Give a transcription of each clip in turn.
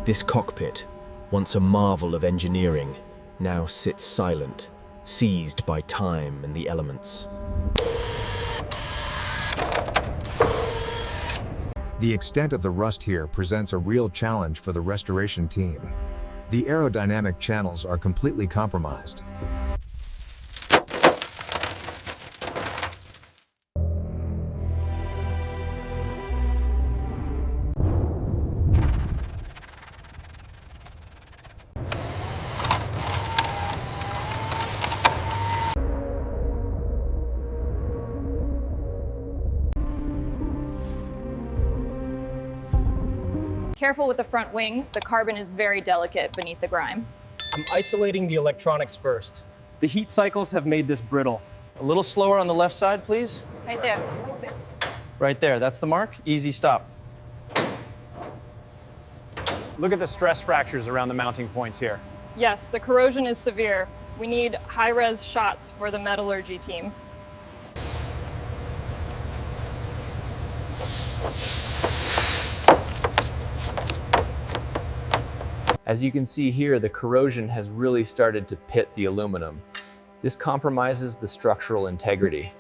This cockpit, once a marvel of engineering, now sits silent, seized by time and the elements. The extent of the rust here presents a real challenge for the restoration team. The aerodynamic channels are completely compromised. Careful with the front wing. The carbon is very delicate beneath the grime. I'm isolating the electronics first. The heat cycles have made this brittle. A little slower on the left side, please. Right there. Right there, that's the mark. Easy stop. Look at the stress fractures around the mounting points here. Yes, the corrosion is severe. We need high-res shots for the metallurgy team. As you can see here, the corrosion has really started to pit the aluminum. This compromises the structural integrity.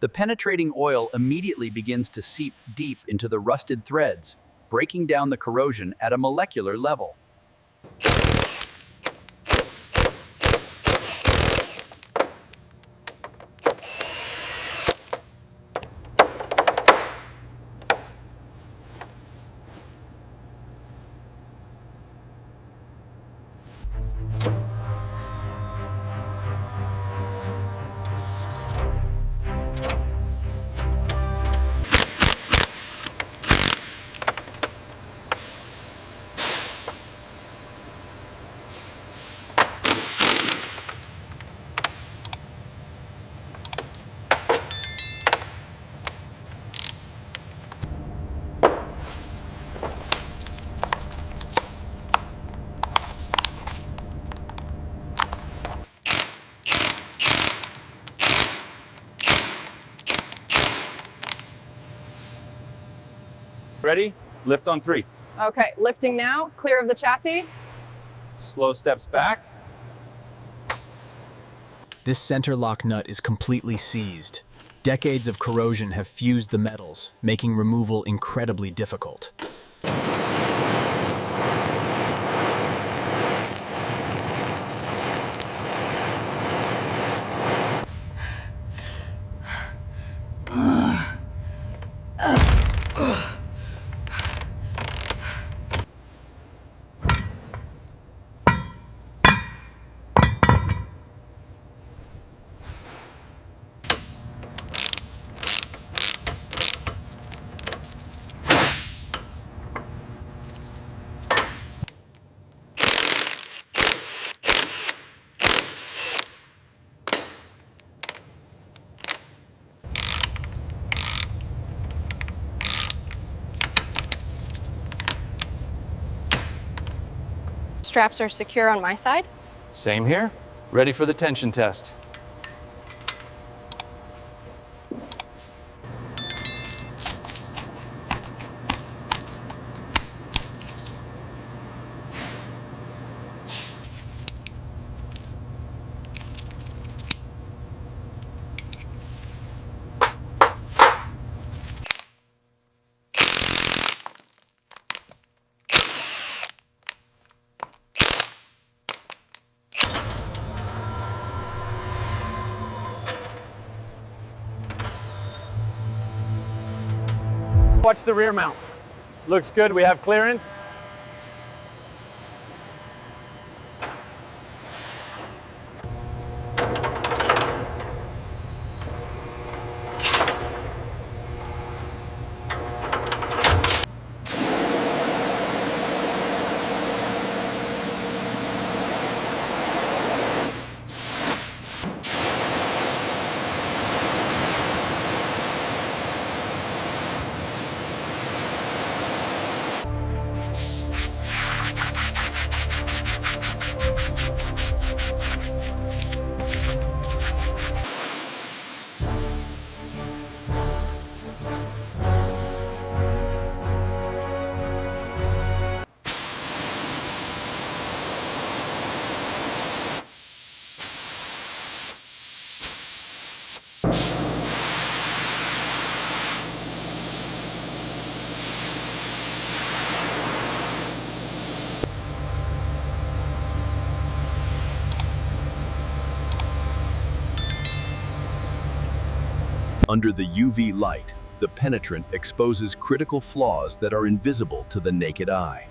The penetrating oil immediately begins to seep deep into the rusted threads, breaking down the corrosion at a molecular level. Ready? Lift on 3. Okay, lifting now, clear of the chassis. Slow steps back. This center lock nut is completely seized. Decades of corrosion have fused the metals, making removal incredibly difficult. Straps are secure on my side. Same here. Ready for the tension test. Watch the rear mount. Looks good, we have clearance. Under the UV light, the penetrant exposes critical flaws that are invisible to the naked eye.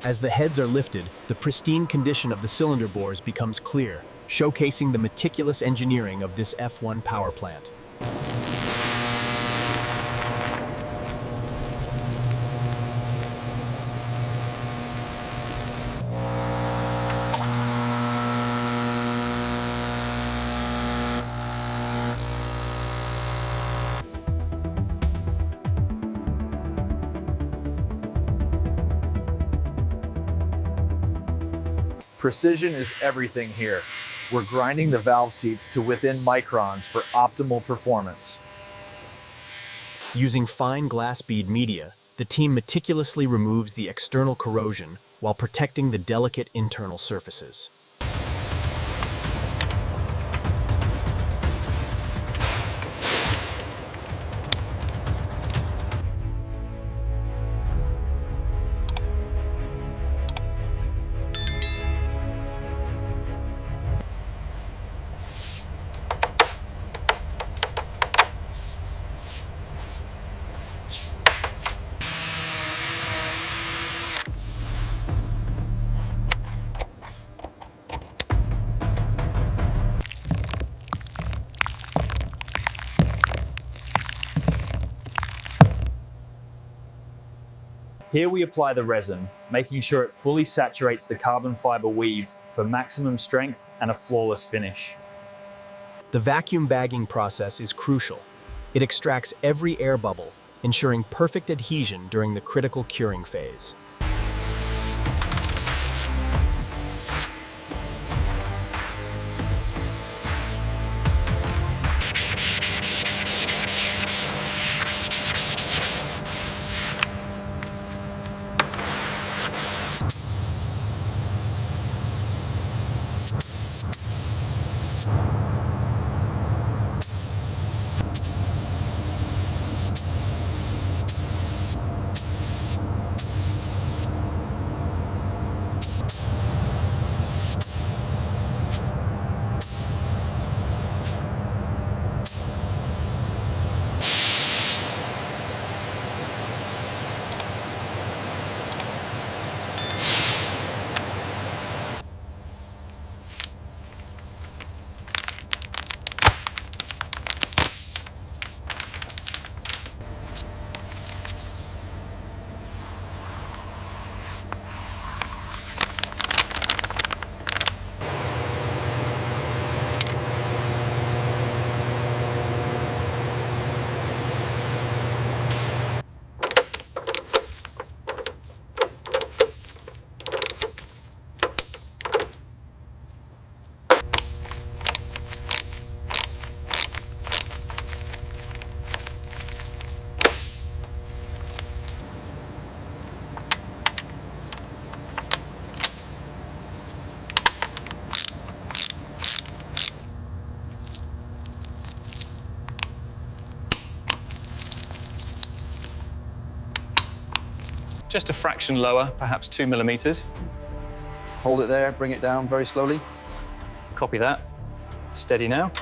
As the heads are lifted, the pristine condition of the cylinder bores becomes clear, showcasing the meticulous engineering of this F1 power plant. Precision is everything here. We're grinding the valve seats to within microns for optimal performance. Using fine glass bead media, the team meticulously removes the external corrosion while protecting the delicate internal surfaces. Here we apply the resin, making sure it fully saturates the carbon fiber weave for maximum strength and a flawless finish. The vacuum bagging process is crucial. It extracts every air bubble, ensuring perfect adhesion during the critical curing phase. Just a fraction lower, perhaps 2 millimeters. Hold it there, bring it down very slowly. Copy that. Steady now.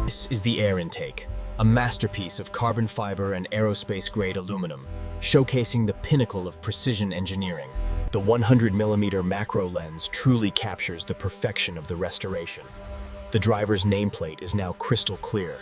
This is the air intake, a masterpiece of carbon fiber and aerospace-grade aluminum, showcasing the pinnacle of precision engineering. The 100mm macro lens truly captures the perfection of the restoration. The driver's nameplate is now crystal clear,